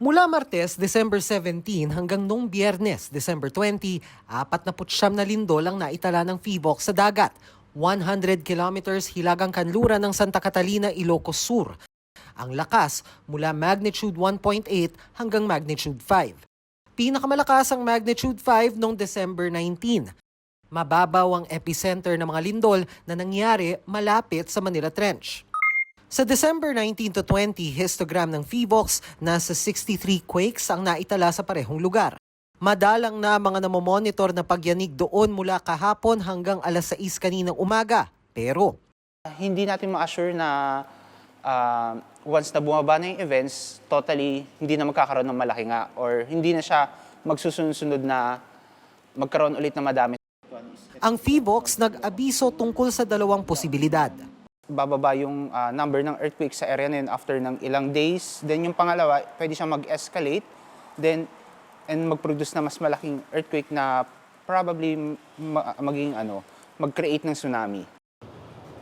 Mula Martes, December 17 hanggang noong Biyernes, December 20, 49 na lindol ang naitala ng PHIVOLCS sa dagat. 100 kilometers hilagang kanluran ng Santa Catalina, Ilocos Sur. Ang lakas mula magnitude 1.8 hanggang magnitude 5. Pinakamalakas ang magnitude 5 noong December 19. Mababaw ang epicenter ng mga lindol na nangyari malapit sa Manila Trench. Sa December 19 to 20, histogram ng PHIVOLCS, nasa 63 quakes ang naitala sa parehong lugar. Madalang na mga namomonitor na pagyanig doon mula kahapon hanggang alas 6 kaninang umaga. Pero hindi natin ma-assure na once na bumaba na yung events, totally hindi na magkakaroon ng malaki nga or hindi na siya magsusunod na magkaroon ulit na madami. Ang PHIVOLCS nag-abiso tungkol sa dalawang posibilidad. Bababa yung number ng earthquake sa area na yun after ng ilang days. Then yung pangalawa, pwede siyang mag-escalate then and mag-produce na mas malaking earthquake na probably mag-create ng tsunami.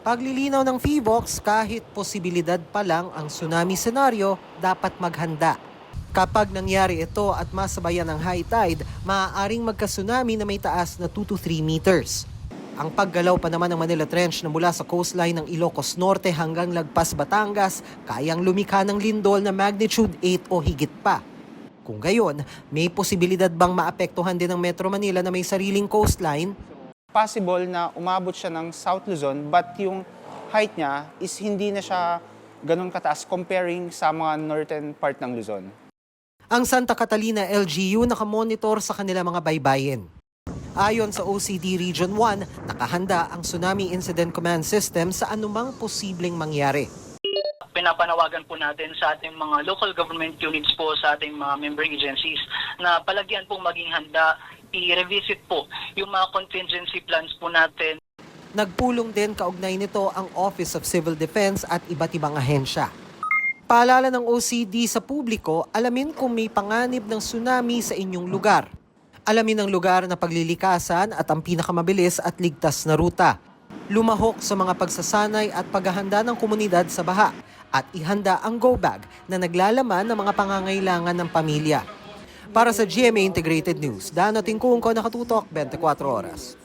Paglilinaw ng PHIVOLCS, kahit posibilidad pa lang ang tsunami senaryo, dapat maghanda. Kapag nangyari ito at masabayan ng high tide, maaaring magka-tsunami na may taas na 2 to 3 meters. Ang paggalaw pa naman ng Manila Trench na mula sa coastline ng Ilocos Norte hanggang lagpas Batangas, kayang lumikha ng lindol na magnitude 8 o higit pa. Kung gayon, may posibilidad bang maapektuhan din ng Metro Manila na may sariling coastline? Possible na umabot siya ng South Luzon but yung height niya is hindi na siya ganun kataas comparing sa mga northern part ng Luzon. Ang Santa Catalina LGU nakamonitor sa kanila mga baybayin. Ayon sa OCD Region 1, nakahanda ang Tsunami Incident Command System sa anumang posibleng mangyari. Pinapanawagan po natin sa ating mga local government units po, sa ating mga membering agencies na palagyan pong maging handa, i-revisit po yung mga contingency plans po natin. Nagpulong din kaugnay nito ang Office of Civil Defense at iba't ibang ahensya. Paalala ng OCD sa publiko, alamin kung may panganib ng tsunami sa inyong lugar. Alamin ang lugar na paglilikasan at ang pinakamabilis at ligtas na ruta. Lumahok sa mga pagsasanay at paghahanda ng komunidad sa baha at ihanda ang go bag na naglalaman ng mga pangangailangan ng pamilya. Para sa GMA Integrated News, Dano Tingkungko, nakatutok 24 oras.